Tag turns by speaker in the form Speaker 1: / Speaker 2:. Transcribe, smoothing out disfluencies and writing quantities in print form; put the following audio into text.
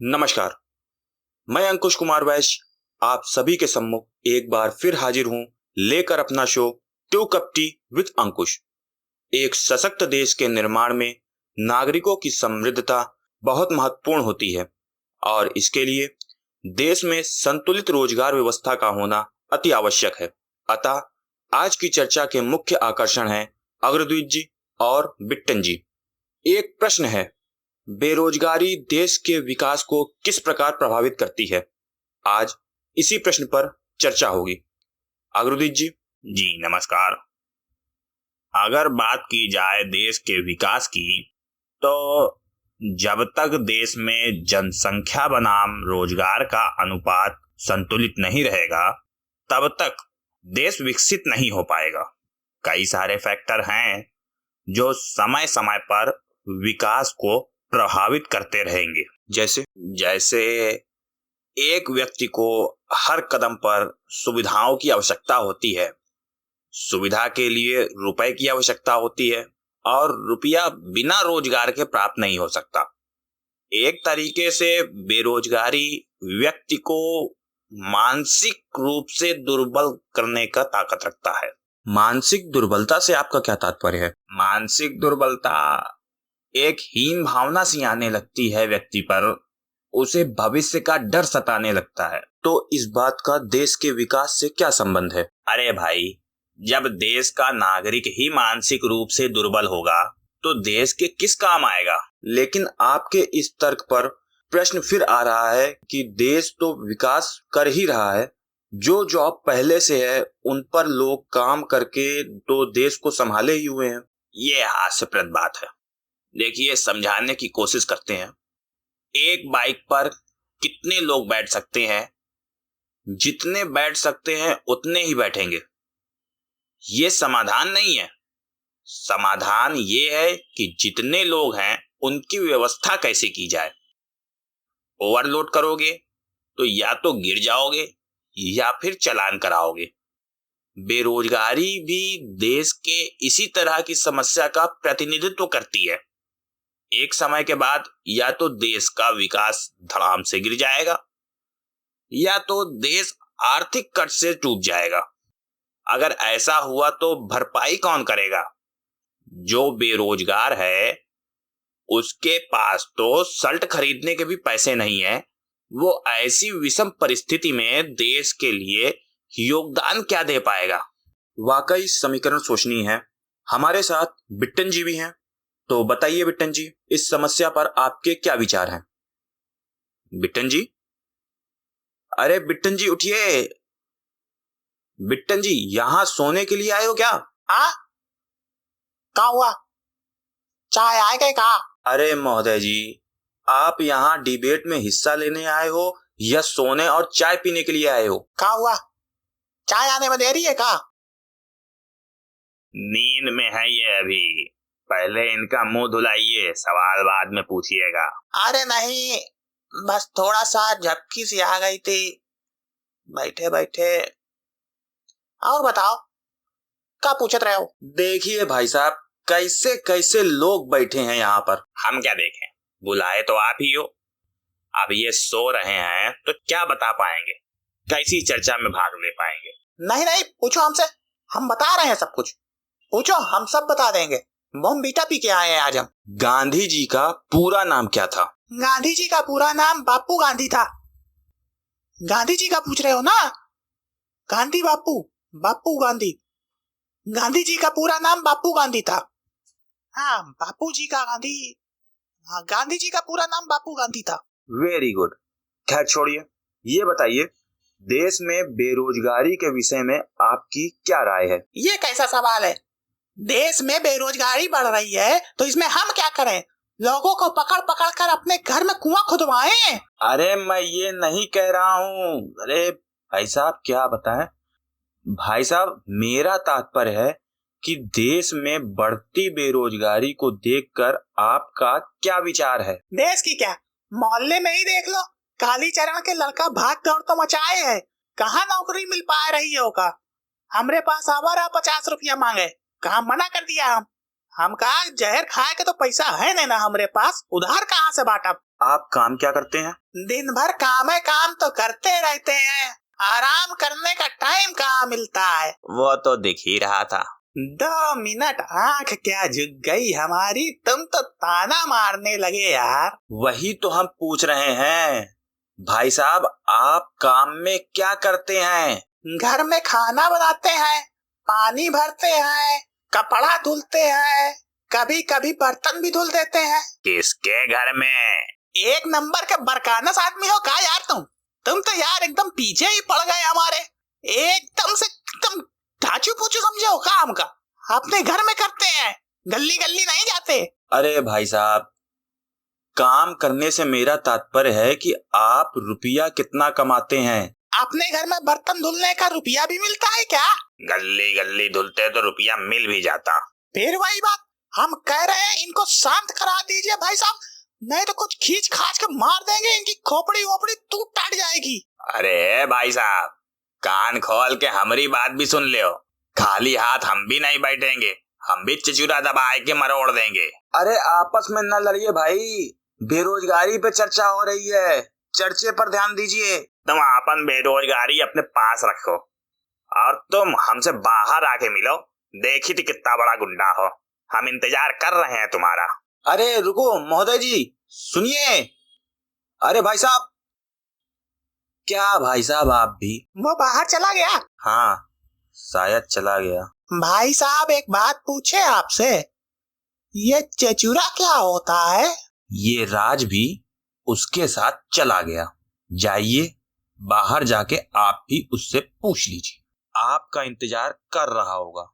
Speaker 1: नमस्कार। मैं अंकुश कुमार वैश्य आप सभी के सम्मुख एक बार फिर हाजिर हूं लेकर अपना show two cup tea with Ankush. एक सशक्त देश के निर्माण में नागरिकों की समृद्धता बहुत महत्वपूर्ण होती है और इसके लिए देश में संतुलित रोजगार व्यवस्था का होना अति आवश्यक है। अतः आज की चर्चा के मुख्य आकर्षण हैं अग्रद्विज जी और बिट्टन जी। एक प्रश्न है, बेरोजगारी देश के विकास को किस प्रकार प्रभावित करती है? आज इसी प्रश्न पर चर्चा होगी। अग्रदीप जी।
Speaker 2: जी नमस्कार। अगर बात की जाए देश के विकास की, तो जब तक देश में जनसंख्या बनाम रोजगार का अनुपात संतुलित नहीं रहेगा, तब तक देश विकसित नहीं हो पाएगा। कई सारे फैक्टर हैं जो समय समय पर विकास को प्रभावित करते रहेंगे। जैसे एक व्यक्ति को हर कदम पर सुविधाओं की आवश्यकता होती है। सुविधा के लिए रुपए की आवश्यकता होती है और रुपया बिना रोजगार के प्राप्त नहीं हो सकता। एक तरीके से बेरोजगारी व्यक्ति को मानसिक रूप से दुर्बल करने का ताकत रखता है।
Speaker 1: मानसिक दुर्बलता से आपका क्या तात्पर्य है?
Speaker 2: मानसिक दुर्बलता एक हीन भावना सी आने लगती है व्यक्ति पर, उसे भविष्य का डर सताने लगता है।
Speaker 1: तो इस बात का देश के विकास से क्या संबंध है?
Speaker 2: अरे भाई, जब देश का नागरिक ही मानसिक रूप से दुर्बल होगा तो देश के किस काम आएगा?
Speaker 1: लेकिन आपके इस तर्क पर प्रश्न फिर आ रहा है कि देश तो विकास कर ही रहा है, जो जॉब पहले से है उन पर लोग काम करके तो देश को संभाले ही हुए हैं।
Speaker 2: ये हास्यप्रद बात है। देखिए, समझाने की कोशिश करते हैं। एक बाइक पर कितने लोग बैठ सकते हैं? जितने बैठ सकते हैं उतने ही बैठेंगे। ये समाधान नहीं है। समाधान ये है कि जितने लोग हैं उनकी व्यवस्था कैसे की जाए। ओवरलोड करोगे तो या तो गिर जाओगे या फिर चालान कराओगे। बेरोजगारी भी देश के इसी तरह की समस्या का प्रतिनिधित्व करती है। एक समय के बाद या तो देश का विकास धड़ाम से गिर जाएगा या तो देश आर्थिक कट से टूट जाएगा। अगर ऐसा हुआ तो भरपाई कौन करेगा? जो बेरोजगार है उसके पास तो शर्ट खरीदने के भी पैसे नहीं है। वो ऐसी विषम परिस्थिति में देश के लिए योगदान क्या दे पाएगा?
Speaker 1: वाकई समीकरण सोचनीय है। हमारे साथ बिट्टन जी भी हैं, तो बताइए बिट्टन जी, इस समस्या पर आपके क्या विचार हैं? बिट्टन जी, अरे बिट्टन जी उठिए। बिट्टन जी, यहाँ सोने के लिए आए हो क्या?
Speaker 3: क्या हुआ? चाय आए गए का?
Speaker 1: अरे महोदय जी, आप यहाँ डिबेट में हिस्सा लेने आए हो या सोने और चाय पीने के लिए आए हो?
Speaker 3: क्या हुआ? चाय आने में देरी है का?
Speaker 2: नींद में है ये अभी। पहले इनका मुंह धुलाइए, सवाल बाद में पूछिएगा।
Speaker 3: अरे नहीं, बस थोड़ा सा झपकी सी आ गई थी बैठे बैठे। और बताओ, क्या पूछत रहे हो?
Speaker 1: देखिए भाई साहब, कैसे कैसे लोग बैठे हैं यहाँ पर।
Speaker 2: हम क्या देखें? बुलाए तो आप ही हो। अब ये सो रहे हैं तो क्या बता पाएंगे? कैसी चर्चा में भाग ले पाएंगे?
Speaker 3: नहीं नहीं, पूछो हमसे, हम बता रहे हैं सब कुछ। पूछो, हम सब बता देंगे। बॉम्बीटा पी के आए हैं आज हम।
Speaker 1: गांधी जी का पूरा नाम क्या था?
Speaker 3: गांधी जी का पूरा नाम बापू गांधी था। गांधी जी का पूछ रहे हो ना? गांधी बापू, बापू गांधी। गांधी जी का पूरा नाम बापू गांधी था। हाँ, बापू जी का गांधी। हाँ, गांधी जी का पूरा नाम बापू गांधी था।
Speaker 1: Very good. खैर छोड़िए, ये बताइए, देश में बेरोजगारी के विषय में आपकी क्या राय है?
Speaker 3: ये कैसा सवाल है? देश में बेरोजगारी बढ़ रही है तो इसमें हम क्या करें? लोगों को पकड़ पकड़ कर अपने घर में कुआं खुदवाएं?
Speaker 1: अरे मैं ये नहीं कह रहा हूँ। अरे भाई साहब, क्या बताएं? भाई साहब, मेरा तात्पर्य है कि देश में बढ़ती बेरोजगारी को देखकर आपका क्या विचार है?
Speaker 3: देश की क्या, मोहल्ले में ही देख लो। कालीचरण के लड़का भाग दौड़ तो मचाए है, कहाँ नौकरी मिल पा रही है होगा। हमरे पास आवारा 50 रुपया मांगे, कहाँ मना कर दिया हम कहा जहर खाए के तो पैसा है नहीं ना हमरे पास, उधार कहाँ से बांटा।
Speaker 1: आप काम क्या करते हैं?
Speaker 3: दिन भर काम है, काम तो करते रहते हैं, आराम करने का टाइम कहाँ मिलता है।
Speaker 2: वो तो दिख ही रहा था।
Speaker 3: 2 मिनट आंख क्या झुक गई हमारी, तुम तो ताना मारने लगे यार।
Speaker 1: वही तो हम पूछ रहे हैं भाई साहब, आप काम में क्या करते हैं?
Speaker 3: घर में खाना बनाते हैं, पानी भरते हैं, कपड़ा धुलते हैं, कभी कभी बर्तन भी धुल देते हैं।
Speaker 2: किसके घर में?
Speaker 3: एक नंबर के बरकानस आदमी हो का यार तुम तो यार एकदम पीछे ही पड़ गए हमारे। एकदम से एकदम ढांचू पूछू समझे हो काम का, अपने घर में करते हैं, गली गली नहीं जाते।
Speaker 1: अरे भाई साहब, काम करने से मेरा तात्पर्य है कि आप रुपया कितना कमाते हैं?
Speaker 3: अपने घर में बर्तन धुलने का रुपया भी मिलता है क्या?
Speaker 2: गली गली धुलते तो रुपया मिल भी जाता।
Speaker 3: फिर वही बात, हम कह रहे हैं इनको शांत करा दीजिए भाई साहब, नहीं तो कुछ खींच खाच के मार देंगे, इनकी खोपड़ी वोपड़ी टूट टाट जाएगी।
Speaker 2: अरे भाई साहब, कान खोल के हमारी बात भी सुन लियो। खाली हाथ हम भी नहीं बैठेंगे, हम भी चिचुरा दबाए के मरोड़ देंगे।
Speaker 1: अरे आपस में न लड़िए भाई, बेरोजगारी पे चर्चा हो रही है, चर्चे पर ध्यान दीजिए।
Speaker 2: तुम अपन बेरोजगारी अपने पास रखो और तुम हमसे बाहर आके मिलो, देखी थी कितना बड़ा गुंडा हो। हम इंतजार कर रहे हैं तुम्हारा।
Speaker 1: अरे रुको महोदय जी, सुनिए। अरे भाई साहब, क्या भाई साहब आप भी?
Speaker 3: वो बाहर चला गया।
Speaker 1: हाँ, शायद चला गया।
Speaker 3: भाई साहब एक बात पूछे आपसे, ये चचूरा क्या होता है?
Speaker 1: ये राज भी उसके साथ चला गया। जाइए, बाहर जाके आप भी उससे पूछ लीजिए, आपका इंतजार कर रहा होगा।